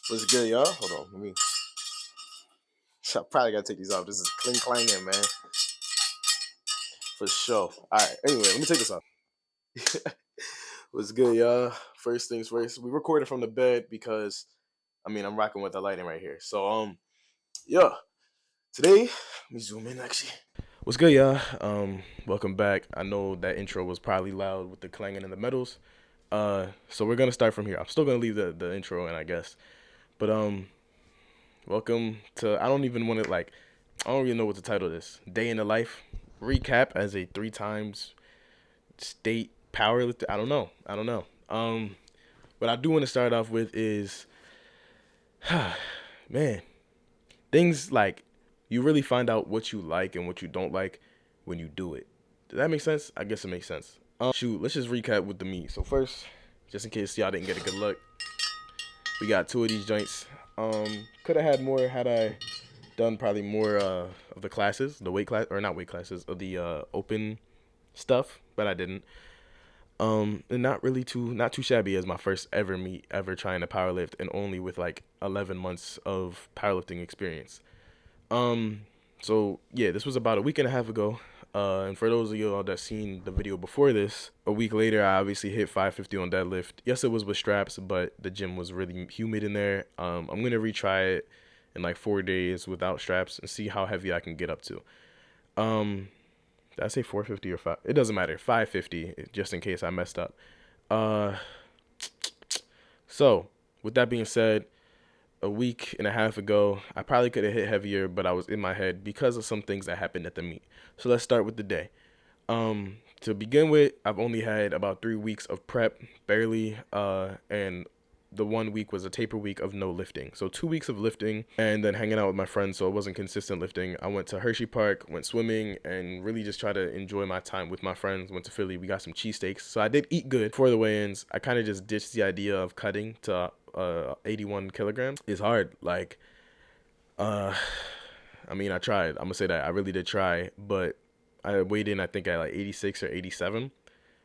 What's good, y'all? Hold on, I probably gotta take these off. This is cling clanging, man, for sure. All right. Anyway, let me take this off. What's good, y'all? First things first. We recorded from the bed because, I'm rocking with the lighting right here. So, yeah. Today, let me zoom in actually. What's good, y'all? Welcome back. I know that intro was probably loud with the clanging and the metals. So we're gonna start from here. I'm still gonna leave the intro in, I guess. But welcome to. I don't even know what to title this. Day in the life recap as a 3 times state powerlifter. I don't know. What I do want to start off with is, man, things like you really find out what you like and what you don't like when you do it. Does that make sense? I guess it makes sense. Let's just recap with the meat. So first, just in case y'all didn't get a good look, we got 2 of these joints. Could have had more had I done probably more of the classes, the weight class, or not weight classes, of the open stuff, but I didn't. And not too shabby as my first ever meet ever trying to powerlift, and only with like 11 months of powerlifting experience. So yeah, this was about a week and a half ago. And for those of you all that seen the video before this, a week later I obviously hit 550 on deadlift. Yes, it was with straps, but the gym was really humid in there. I'm gonna retry it in like 4 days without straps and see how heavy I can get up to. Did I say 450 or 5? It doesn't matter. 550, just in case I messed up. So with that being said, a week and a half ago, I probably could have hit heavier, but I was in my head because of some things that happened at the meet. So let's start with the day. To begin with, I've only had about 3 weeks of prep, barely, and the 1 week was a taper week of no lifting. So 2 weeks of lifting and then hanging out with my friends, so it wasn't consistent lifting. I went to Hershey Park, went swimming, and really just tried to enjoy my time with my friends. Went to Philly, we got some cheesesteaks. So I did eat good for the weigh-ins. I kind of just ditched the idea of cutting to 81 kilograms. It's hard. I tried. I'm gonna say that I really did try, but I weighed in, I think, at like 86 or 87.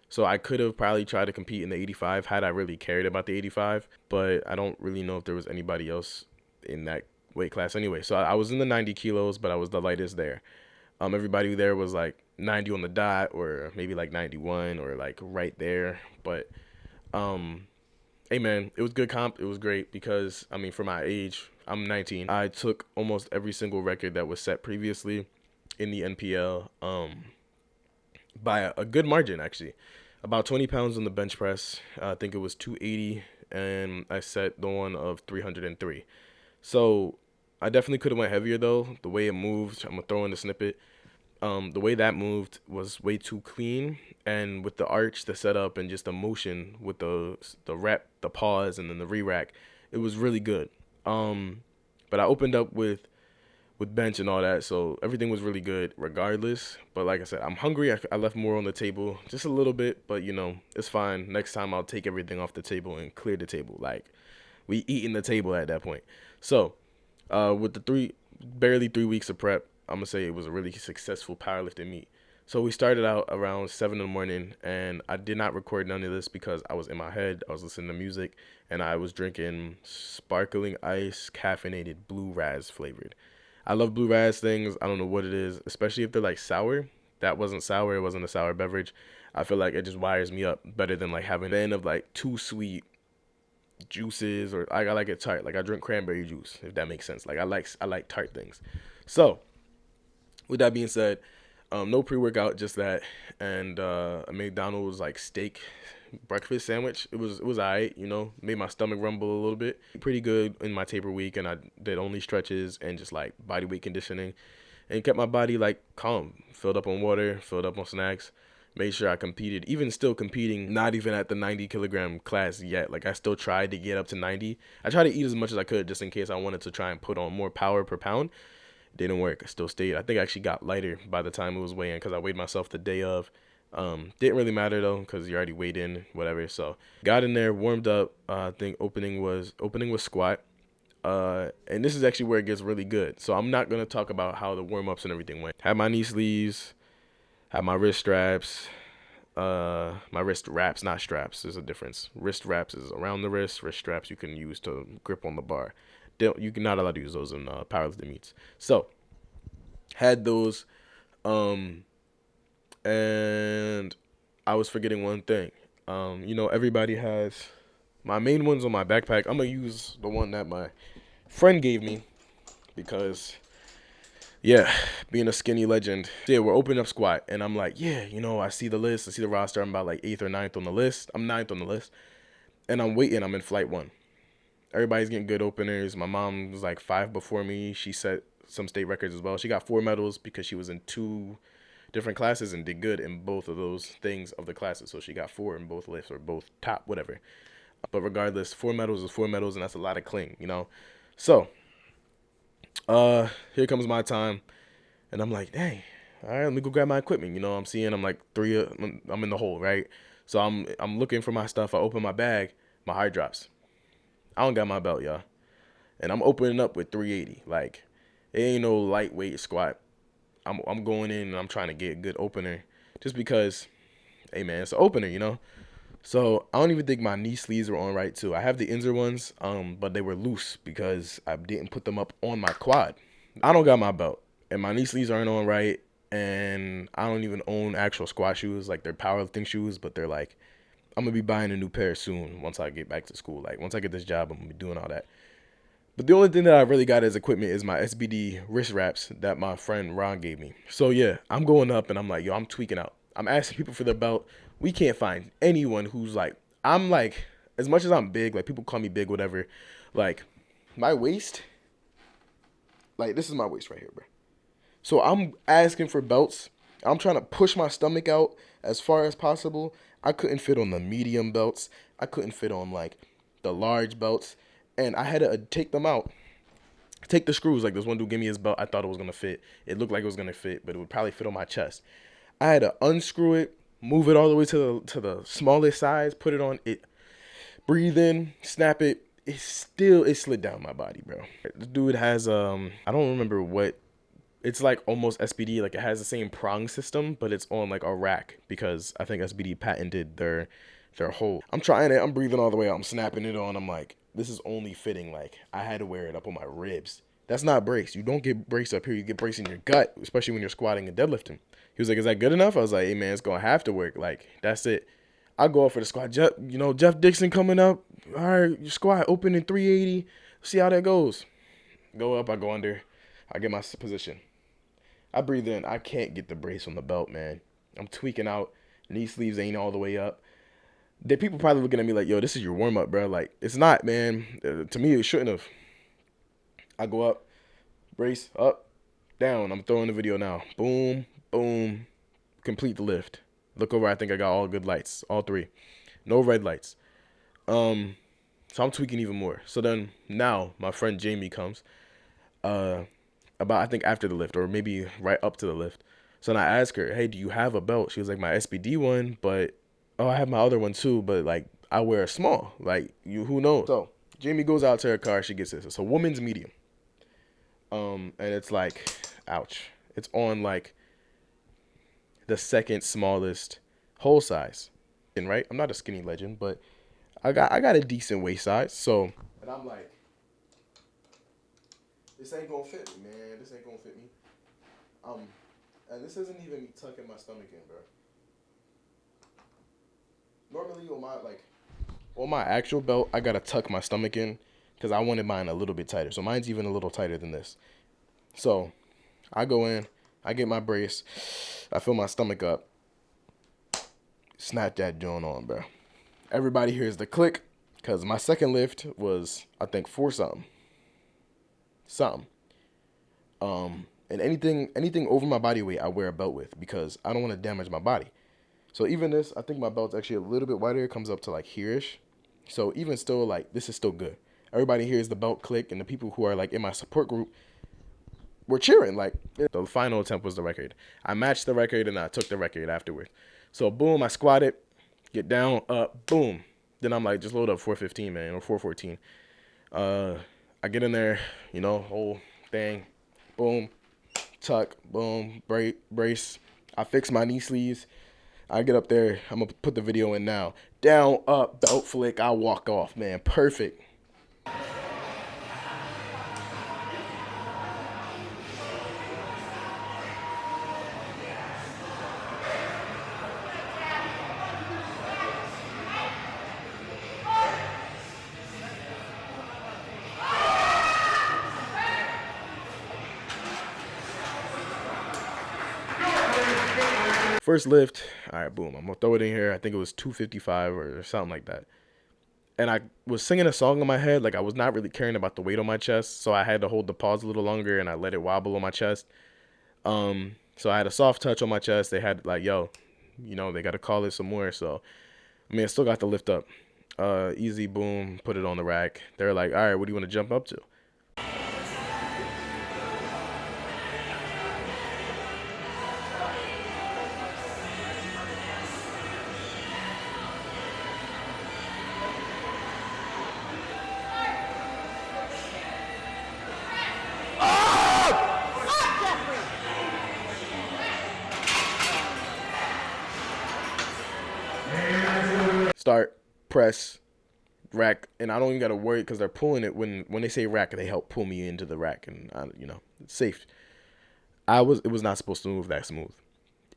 So I could have probably tried to compete in the 85 had I really cared about the 85, but I don't really know if there was anybody else in that weight class anyway. So I was in the 90 kilos, but I was the lightest there. Everybody there was like 90 on the dot, or maybe like 91, or like right there. But hey man, it was good comp. It was great because, for my age, I'm 19. I took almost every single record that was set previously in the NPL by a good margin, actually. About 20 pounds on the bench press. I think it was 280, and I set the one of 303. So I definitely could have went heavier though. The way it moved, I'm gonna throw in the snippet. The way that moved was way too clean, and with the arch, the setup, and just the motion with the rep, the pause, and then the re-rack, it was really good. But I opened up with bench and all that, so everything was really good regardless. But like I said, I'm hungry. I left more on the table, just a little bit, but it's fine. Next time I'll take everything off the table and clear the table. Like, we eating the table at that point. So with the barely 3 weeks of prep, I'm gonna say it was a really successful powerlifting meet. So we started out around 7 in the morning, and I did not record none of this because I was in my head. I was listening to music, and I was drinking sparkling ice, caffeinated, blue raz flavored. I love blue raz things. I don't know what it is, especially if they're like sour. That wasn't sour. It wasn't a sour beverage. I feel like it just wires me up better than like having the end of like too sweet juices, or I like it tart. Like, I drink cranberry juice, if that makes sense. Like, I like tart things. So with that being said, no pre-workout, just that, and a McDonald's like steak breakfast sandwich. It was alright, made my stomach rumble a little bit. Pretty good in my taper week, and I did only stretches and just like body weight conditioning, and kept my body like calm. Filled up on water, filled up on snacks. Made sure I competed, even still competing, not even at the 90 kilogram class yet. Like, I still tried to get up to 90. I tried to eat as much as I could just in case I wanted to try and put on more power per pound. Didn't work. I still stayed. I think I actually got lighter by the time it was weigh-in because I weighed myself the day of. Didn't really matter though because you already weighed in, whatever. So got in there, warmed up. I think opening was squat. And this is actually where it gets really good. So I'm not gonna talk about how the warm-ups and everything went. Had my knee sleeves, had my wrist straps. my wrist wraps, not straps. There's a difference. Wrist wraps is around the wrist. Wrist straps you can use to grip on the bar. You're not allowed to use those in powerlifting meets. So had those, um, and I was forgetting one thing. Everybody has my main ones on my backpack. I'm gonna use the one that my friend gave me because, yeah, being a skinny legend. Yeah, we're opening up squat, and I'm like, yeah, I see the list, I see the roster. I'm about like 8th or 9th on the list. I'm 9th on the list, and I'm waiting. I'm in flight 1. Everybody's getting good openers. My mom was like 5 before me. She set some state records as well. She got 4 medals because she was in 2 different classes and did good in both of those things of the classes. So she got 4 in both lifts or both top, whatever. But regardless, 4 medals is 4 medals, and that's a lot of cling. So, here comes my time, and I'm like, dang, all right, let me go grab my equipment. I'm like 3, I'm in the hole, right? So I'm looking for my stuff. I open my bag, my hard drops. I don't got my belt, y'all. And I'm opening up with 380. Like, it ain't no lightweight squat. I'm going in and I'm trying to get a good opener just because, hey, man, it's an opener. So I don't even think my knee sleeves were on right, too. I have the Inzer ones, but they were loose because I didn't put them up on my quad. I don't got my belt, and my knee sleeves aren't on right, and I don't even own actual squat shoes. Like, they're powerlifting shoes, but they're like, I'm going to be buying a new pair soon once I get back to school. Like, once I get this job, I'm going to be doing all that. But the only thing that I really got as equipment is my SBD wrist wraps that my friend Ron gave me. So, yeah, I'm going up, and I'm like, yo, I'm tweaking out. I'm asking people for their belt. We can't find anyone who's like, I'm like, as much as I'm big, like, people call me big, whatever. Like, my waist, like, this is my waist right here, bro. So I'm asking for belts. I'm trying to push my stomach out as far as possible. I couldn't fit on the medium belts. I couldn't fit on like the large belts. And I had to take them out. Take the screws. Like this one dude gave me his belt. I thought it was going to fit. It looked like it was going to fit, but it would probably fit on my chest. I had to unscrew it, move it all the way to the smallest size, put it on it, breathe in, snap it. It slid down my body, bro. The dude has, I don't remember what. It's like almost SBD, like it has the same prong system, but it's on like a rack because I think SBD patented their hole. I'm trying it, I'm breathing all the way out, I'm snapping it on. I'm like, this is only fitting. Like I had to wear it up on my ribs. That's not brace. You don't get brace up here. You get brace in your gut, especially when you're squatting and deadlifting. He was like, is that good enough? I was like, hey man, it's gonna have to work. Like that's it. I go up for the squat. Jeff Dixon coming up. All right, your squat open in 380. See how that goes. Go up, I go under. I get my position. I breathe in. I can't get the brace on the belt, man. I'm tweaking out. Knee sleeves ain't all the way up. The people probably looking at me like, yo, this is your warm-up, bro. Like, it's not, man. To me, it shouldn't have. I go up, brace, up, down. I'm throwing the video now. Boom, boom, complete the lift. Look over, I think I got all good lights, all 3. No red lights. So I'm tweaking even more. So then now my friend Jamie comes. About I think after the lift or maybe right up to the lift. So then I asked her, hey, do you have a belt? She was like, my SBD one, but I have my other one too, but like I wear a small. Like who knows? So Jamie goes out to her car, she gets this. It's a woman's medium. And it's like, ouch. It's on like the second smallest hole size. And right? I'm not a skinny legend, but I got a decent waist size. So and I'm like, this ain't gonna fit me, man. This ain't gonna fit me. And this isn't even me tucking my stomach in, bro. Normally on my actual belt, I gotta tuck my stomach in because I wanted mine a little bit tighter. So mine's even a little tighter than this. So I go in, I get my brace, I fill my stomach up, snap that joint on, bro. Everybody hears the click because my second lift was I think 4 something. And anything over my body weight I wear a belt with because I don't want to damage my body. So even this, I think my belt's actually a little bit wider. It comes up to like here-ish. So even still, like, this is still good. Everybody hears the belt click, and the people who are like in my support group were cheering. Like the final attempt was the record. I matched the record and I took the record afterward. So boom, I squatted, get down, up, boom. Then I'm like, just load up 415, man, or 414. I get in there, whole thing, boom, tuck, boom, brace. I fix my knee sleeves. I get up there. I'm going to put the video in now. Down, up, belt flick. I walk off, man. Perfect. First lift, all right, boom. I'm gonna throw it in here. I think it was 255 or something like that. And I was singing a song in my head, like I was not really caring about the weight on my chest, so I had to hold the pause a little longer, and I let it wobble on my chest. So I had a soft touch on my chest. They had like, yo, they got to call it some more. So I mean, I still got the lift up. Easy, boom, put it on the rack. They're like, all right, what do you want to jump up to? Start, press, rack, and I don't even gotta worry because they're pulling it. When they say rack, they help pull me into the rack, and it's safe. It was not supposed to move that smooth.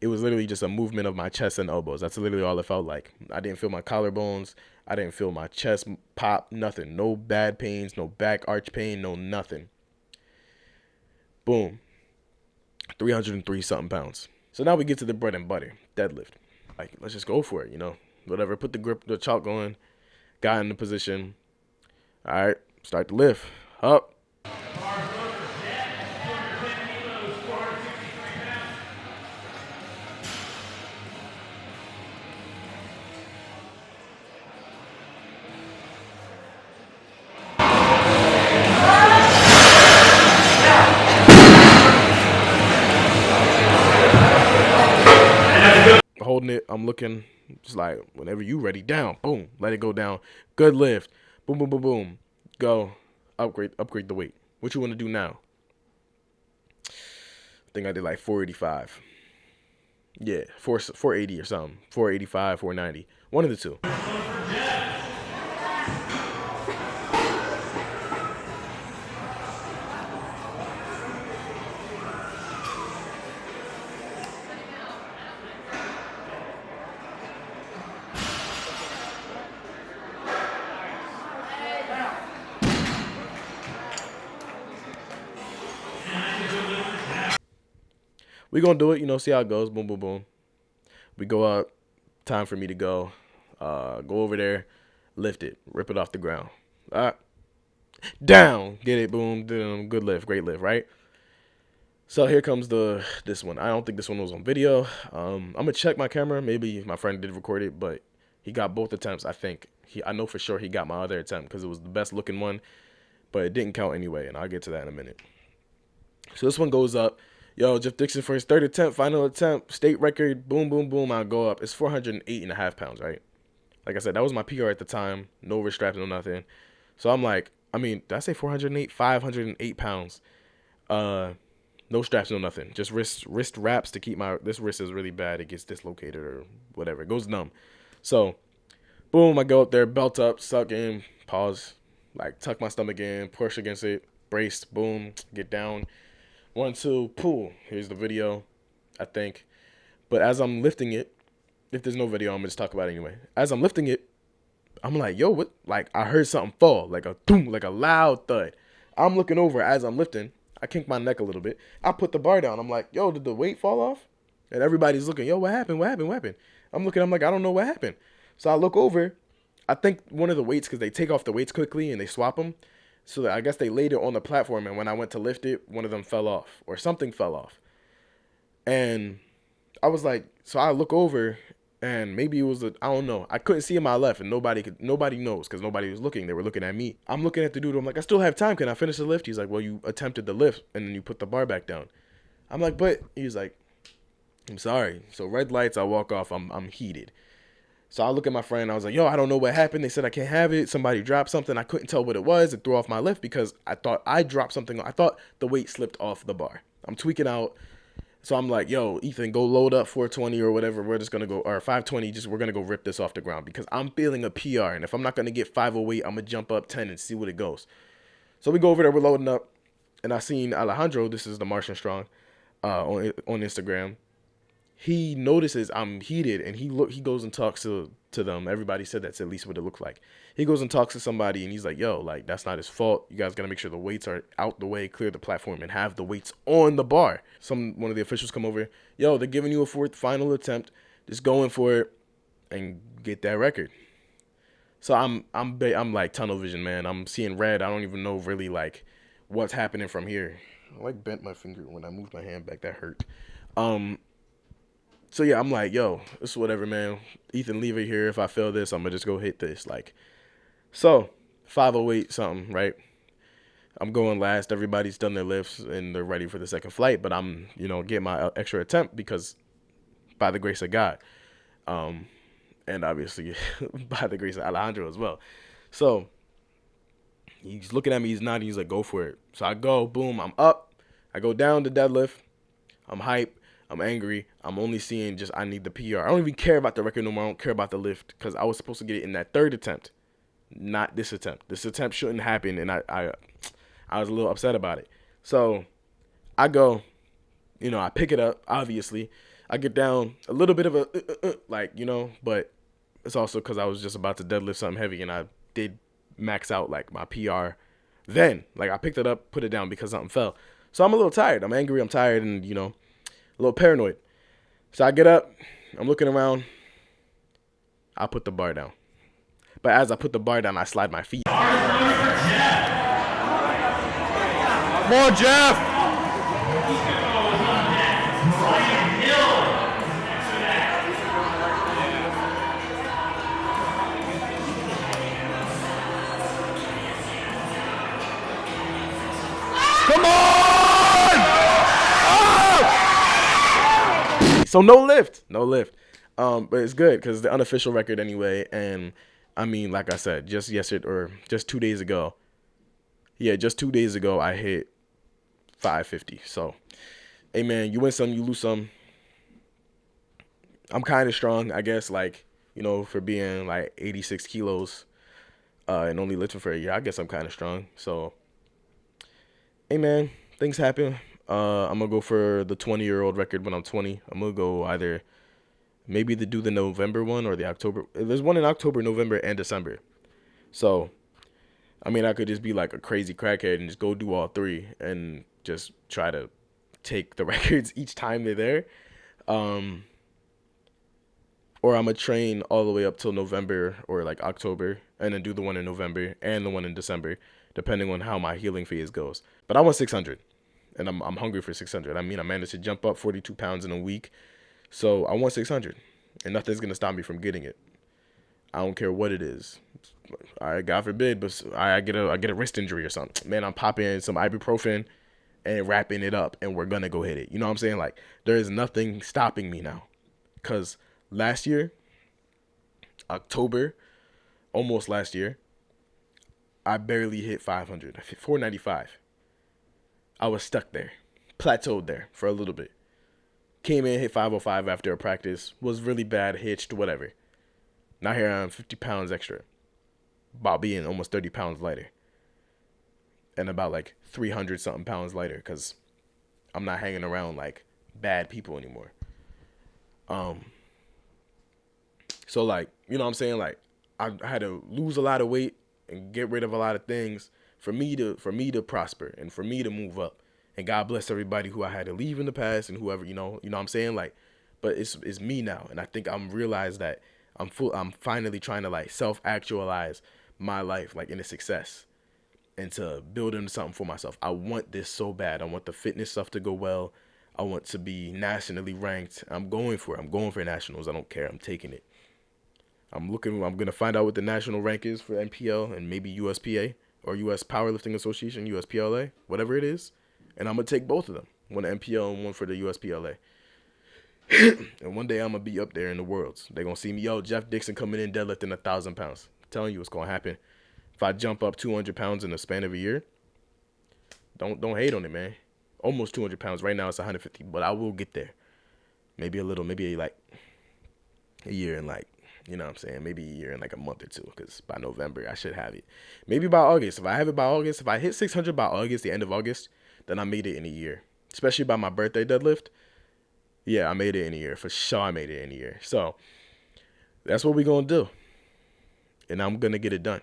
It was literally just a movement of my chest and elbows. That's literally all it felt like. I didn't feel my collarbones. I didn't feel my chest pop. Nothing. No bad pains. No back arch pain. No nothing. Boom. 303 something pounds. So now we get to the bread and butter, deadlift. Like, let's just go for it, Whatever. Put the chalk going. Got in the position. All right. Start the lift. Up. Holding it, I'm looking, just like, whenever you ready, down, boom, let it go down. Good lift, boom, boom, boom, boom. Go, upgrade the weight. What you want to do now? I think I did like 485. Yeah, 480 or something. 485, 490. One of the two. We gonna do it, see how it goes. Boom, boom, boom. We go up. Time for me to go. Go over there, lift it, rip it off the ground. Down, get it, boom, good lift, great lift, right? So here comes this one. I don't think this one was on video. I'm gonna check my camera. Maybe my friend did record it, but he got both attempts. I think I know for sure he got my other attempt because it was the best looking one, but it didn't count anyway, and I'll get to that in a minute. So this one goes up. Yo, Jeff Dixon for his third attempt, final attempt, state record, boom, boom, boom, I'll go up. It's 408.5 pounds, right? Like I said, that was my PR at the time. No wrist straps, no nothing. So I'm like, did I say 408? 508 pounds. No straps, no nothing. Just wrist wraps to keep this wrist is really bad. It gets dislocated or whatever. It goes numb. So, boom, I go up there, belt up, suck in, pause, like tuck my stomach in, push against it, brace, boom, get down. 1, 2, pull. Here's the video, I think. But as I'm lifting it, if there's no video, I'm gonna just talk about it anyway. As I'm lifting it, I'm like, yo, what? Like, I heard something fall, like a boom, like a loud thud. I'm looking over as I'm lifting. I kink my neck a little bit. I put the bar down. I'm like, yo, did the weight fall off? And everybody's looking, yo, what happened? What happened? What happened? I'm like, I don't know what happened. So I look over. I think one of the weights, because they take off the weights quickly and they swap them. So I guess they laid it on the platform, and when I went to lift it, one of them fell off, or something fell off. And I was like, so I look over, and maybe it was I don't know. I couldn't see in my left, and nobody knows, because nobody was looking. They were looking at me. I'm looking at the dude. I'm like, I still have time. Can I finish the lift? He's like, well, you attempted the lift, and then you put the bar back down. I'm like, but he's like, I'm sorry. So red lights, I walk off. I'm heated. So I look at my friend. I was like, yo, I don't know what happened. They said I can't have it. Somebody dropped something. I couldn't tell what it was. It threw off my lift because I thought I dropped something. I thought the weight slipped off the bar. I'm tweaking out. So I'm like, yo, Ethan, go load up 420 or whatever. We're just gonna go, or 520. We're gonna go rip this off the ground because I'm feeling a PR, and if I'm not gonna get 508, I'm gonna jump up 10 and see what it goes. So we go over there, we're loading up, and I seen Alejandro. This is the Martian Strong, on Instagram. He notices I'm heated, and he goes and talks to them. Everybody said that's at least what it looked like. He goes and talks to somebody, and he's like, yo, like, that's not his fault. You guys gotta make sure the weights are out the way, clear the platform, and have the weights on the bar. One of the officials come over, yo, they're giving you a fourth final attempt. Just going for it and get that record. So I'm like tunnel vision, man. I'm seeing red. I don't even know really like what's happening from here. I like bent my finger when I moved my hand back. That hurt. So yeah, I'm like, yo, it's whatever, man. Ethan, leave it here. If I fail this, I'm gonna just go hit this. Like, so 508 something, right? I'm going last. Everybody's done their lifts and they're ready for the second flight, but I'm, getting my extra attempt because by the grace of God, and obviously by the grace of Alejandro as well. So he's looking at me, he's nodding, he's like, go for it. So I go, boom, I'm up. I go down to deadlift. I'm hype. I'm angry. I'm only seeing I need the PR. I don't even care about the record no more. I don't care about the lift because I was supposed to get it in that third attempt, not this attempt. This attempt shouldn't happen, and I was a little upset about it. So I go, I pick it up, obviously. I get down a little bit of but it's also because I was just about to deadlift something heavy, and I did max out, like, my PR then. Like, I picked it up, put it down because something fell. So I'm a little tired. I'm angry. I'm tired and, a little paranoid. So I get up. I'm looking around. I put the bar down. But as I put the bar down, I slide my feet. Come on, Jeff! Come on! So no lift. But it's good because the unofficial record anyway. And I mean, like I said, just 2 days ago. Yeah, just 2 days ago, I hit 550. So, hey man, you win some, you lose some. I'm kind of strong, I guess, like, for being like 86 kilos and only lifting for a year. I guess I'm kind of strong. So, hey man, things happen. I'm going to go for the 20-year-old record when I'm 20. I'm going to go either maybe do the November one or the October. There's one in October, November, and December. So, I mean, I could just be like a crazy crackhead and just go do all three and just try to take the records each time they're there. Or I'm going to train all the way up till November or like October and then do the one in November and the one in December, depending on how my healing phase goes. But I want 600. And I'm hungry for 600. I mean, I managed to jump up 42 pounds in a week. So I want 600. And nothing's going to stop me from getting it. I don't care what it is. God forbid, but I get a wrist injury or something. Man, I'm popping some ibuprofen and wrapping it up, and we're going to go hit it. You know what I'm saying? Like, there is nothing stopping me now. Because last year, October, almost last year, I barely hit 500. I hit 495. I was stuck there, plateaued there for a little bit. Came in, hit 505 after a practice, was really bad, hitched, whatever. Now here I am, 50 pounds extra, about being almost 30 pounds lighter. And about like 300 something pounds lighter because I'm not hanging around like bad people anymore. So like, you know what I'm saying? Like, I had to lose a lot of weight and get rid of a lot of things for me to prosper and for me to move up. And God bless everybody who I had to leave in the past and whoever, you know what I'm saying? Like, but it's me now. And I think I'm realized that I'm finally trying to like self-actualize my life, like, into success and to build into something for myself. I want this so bad. I want the fitness stuff to go well. I want to be nationally ranked. I'm going for it. I'm going for nationals. I don't care. I'm taking it. I'm going to find out what the national rank is for NPL and maybe USPA or US Powerlifting Association, USPLA, whatever it is. And I'm going to take both of them, one NPL and one for the USPLA. And one day I'm going to be up there in the worlds. They're going to see me, yo, Jeff Dixon coming in deadlifting 1,000 pounds. I'm telling you what's going to happen. If I jump up 200 pounds in the span of a year, don't hate on it, man. almost 200 pounds. Right now it's 150, but I will get there. Maybe a little, maybe like a year and like, you know what I'm saying? Maybe a year and like a month or two, because by November I should have it. Maybe by August. If I have it by August, if I hit 600 by August, the end of August, then I made it in a year. Especially by my birthday deadlift. Yeah, I made it in a year. For sure I made it in a year. So that's what we're going to do. And I'm going to get it done.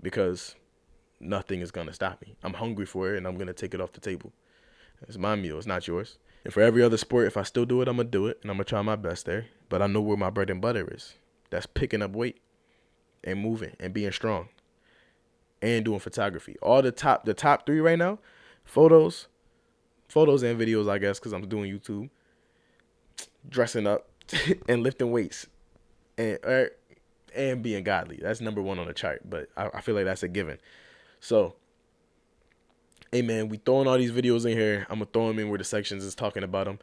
Because nothing is going to stop me. I'm hungry for it, and I'm going to take it off the table. It's my meal. It's not yours. And for every other sport, if I still do it, I'm going to do it. And I'm going to try my best there. But I know where my bread and butter is. That's picking up weight and moving and being strong and doing photography. All the top 3 right now, photos and videos, I guess, because I'm doing YouTube, dressing up and lifting weights and being godly. That's number 1 on the chart, but I feel like that's a given. So, hey man, we throwing all these videos in here. I'm gonna throw them in where the sections is talking about them,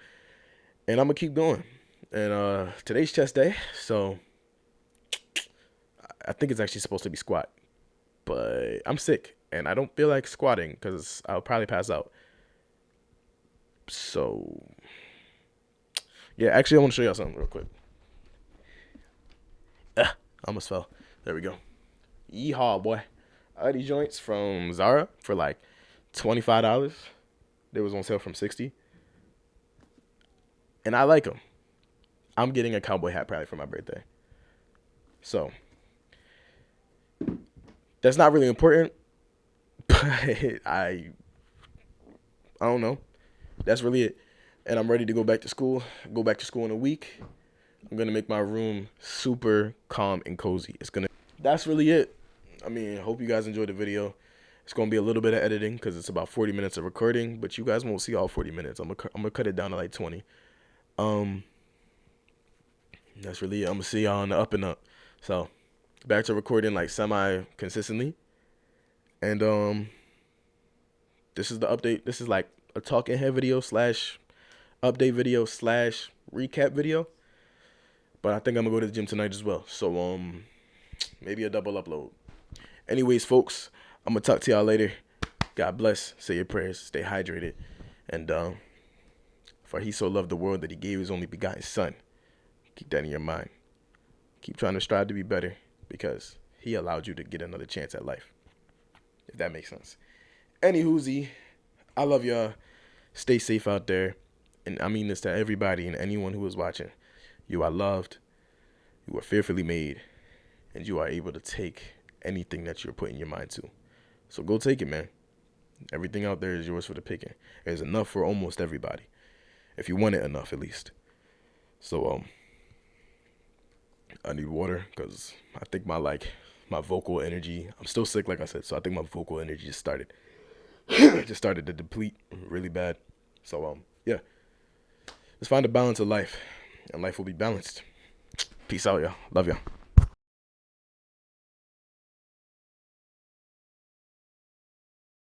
and I'm gonna keep going. And today's chest day, so I think it's actually supposed to be squat, but I'm sick and I don't feel like squatting because I'll probably pass out. So yeah, actually I want to show y'all something real quick. Almost fell. There we go. Yeehaw, boy. I got these joints from Zara for like $25. They was on sale from $60. And I like them. I'm getting a cowboy hat probably for my birthday. So that's not really important, but I don't know. That's really it. And I'm ready to go back to school. Go back to school in a week. I'm going to make my room super calm and cozy. That's really it. I mean, I hope you guys enjoyed the video. It's going to be a little bit of editing because it's about 40 minutes of recording, but you guys won't see all 40 minutes. I'm going to cut it down to like 20. That's really it. I'm going to see y'all on the up and up. So, back to recording like semi-consistently. And this is the update. This is like a talking head video / update video / recap video. But I think I'm going to go to the gym tonight as well. So, maybe a double upload. Anyways, folks, I'm going to talk to y'all later. God bless. Say your prayers. Stay hydrated. And for he so loved the world that he gave his only begotten son. Keep that in your mind. Keep trying to strive to be better because he allowed you to get another chance at life. If that makes sense. Anywhoosie, I love y'all. Stay safe out there. And I mean this to everybody and anyone who is watching. You are loved. You are fearfully made. And you are able to take anything that you're putting your mind to. So go take it, man. Everything out there is yours for the picking. There's enough for almost everybody. If you want it enough, at least. So, I need water because I think my vocal energy, I'm still sick, like I said, so I think my vocal energy just started to deplete really bad. So, yeah. Let's find a balance of life, and life will be balanced. Peace out, y'all. Love y'all.